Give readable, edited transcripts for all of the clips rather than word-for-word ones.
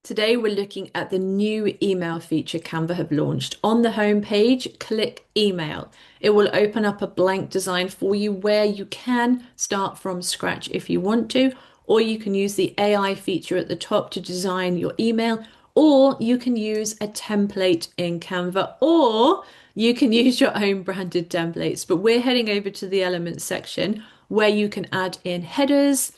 Today we're looking at the new email feature Canva have launched. On the home page, click email. It will open up a blank design for you where you can start from scratch if you want to, or you can use the AI feature at the top to design your email, or you can use a template in Canva, or you can use your own branded templates. But we're heading over to the elements section where you can add in headers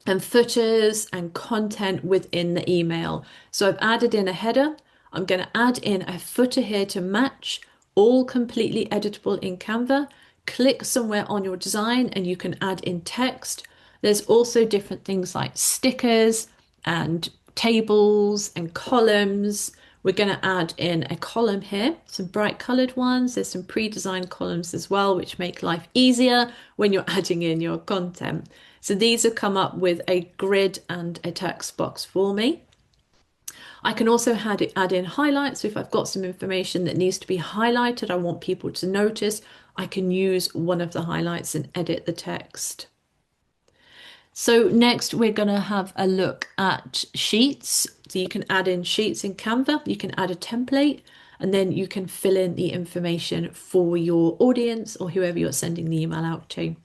and footers and content within the email. So I've added in a header. I'm going to add in a footer here to match, all completely editable in Canva. Click somewhere on your design and you can add in text. There's also different things like stickers and tables and columns. We're going to add in a column here, some bright colored ones. There's some pre-designed columns as well, which make life easier when you're adding in your content. So these have come up with a grid and a text box for me. I can also add in highlights. So if I've got some information that needs to be highlighted, I want people to notice, I can use one of the highlights and edit the text. So next we're going to have a look at sheets. So you can add in sheets in Canva, you can add a template, and then you can fill in the information for your audience or whoever you're sending the email out to.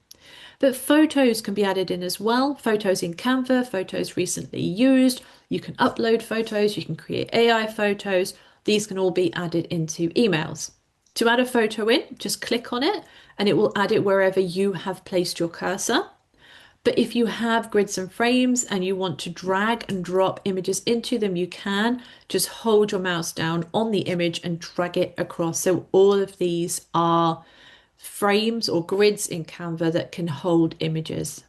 But photos can be added in as well. Photos in Canva, photos recently used. You can upload photos, you can create AI photos. These can all be added into emails. To add a photo in, just click on it and it will add it wherever you have placed your cursor. But if you have grids and frames and you want to drag and drop images into them, you can just hold your mouse down on the image and drag it across. So all of these are frames or grids in Canva that can hold images.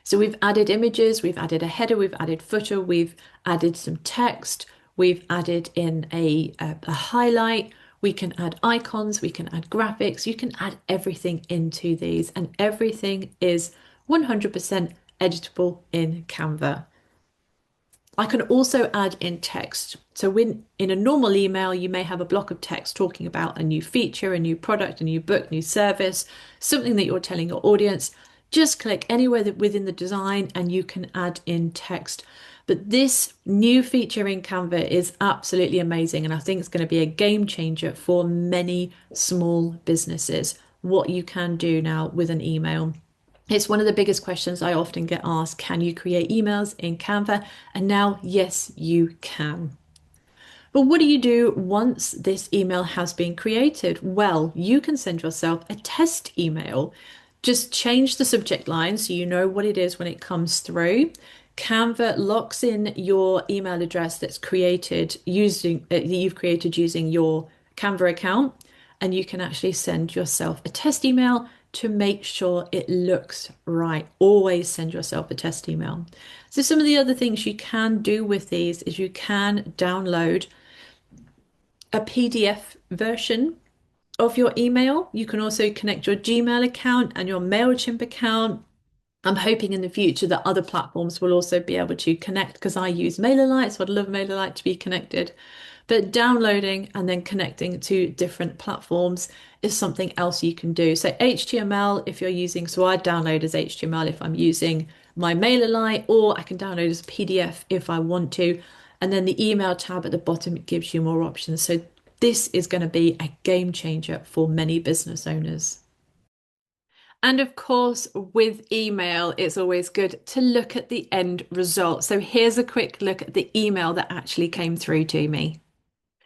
So we've added images, we've added a header, we've added footer, we've added some text, we've added in a highlight, we can add icons, we can add graphics, you can add everything into these and everything is 100% editable in Canva. I can also add in text. So when in a normal email, you may have a block of text talking about a new feature, a new product, a new book, new service, something that you're telling your audience. Just click anywhere within the design and you can add in text. But this new feature in Canva is absolutely amazing. And I think it's going to be a game changer for many small businesses, what you can do now with an email. It's one of the biggest questions I often get asked. Can you create emails in Canva? And now, yes, you can. But what do you do once this email has been created? Well, you can send yourself a test email. Just change the subject line so you know what it is when it comes through. Canva locks in your email address that's created using that you've created using your Canva account, and you can actually send yourself a test email to make sure it looks right. Always send yourself a test email. So some of the other things you can do with these is you can download a PDF version of your email. You can also connect your Gmail account and your MailChimp account. I'm hoping in the future that other platforms will also be able to connect because I use MailerLite, so I'd love MailerLite to be connected. But downloading and then connecting to different platforms is something else you can do. So HTML, if you're using, so I download as HTML if I'm using my MailerLite, or I can download as a PDF if I want to. And then the email tab at the bottom gives you more options. So this is going to be a game changer for many business owners. And of course, with email, it's always good to look at the end result. So here's a quick look at the email that actually came through to me.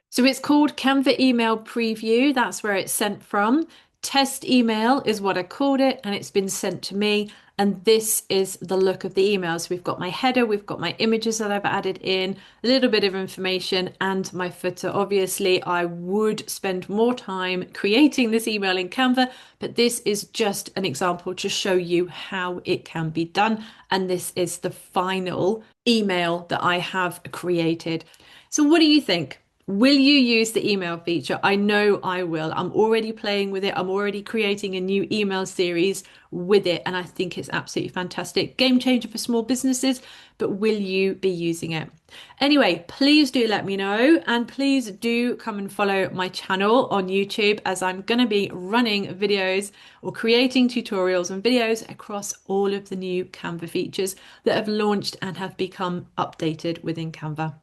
So it's called Canva Email Preview. That's where it's sent from. Test email is what I called it, and it's been sent to me. And this is the look of the email. So we've got my header, we've got my images that I've added in, a little bit of information, and my footer. Obviously, I would spend more time creating this email in Canva, but this is just an example to show you how it can be done. And this is the final email that I have created. So what do you think? Will you use the email feature? I know I will. I'm already playing with it. I'm already creating a new email series with it, and I think it's absolutely fantastic. Game changer for small businesses, but will you be using it? Anyway, please do let me know, and please do come and follow my channel on YouTube as I'm going to be running videos or creating tutorials and videos across all of the new Canva features that have launched and have become updated within Canva.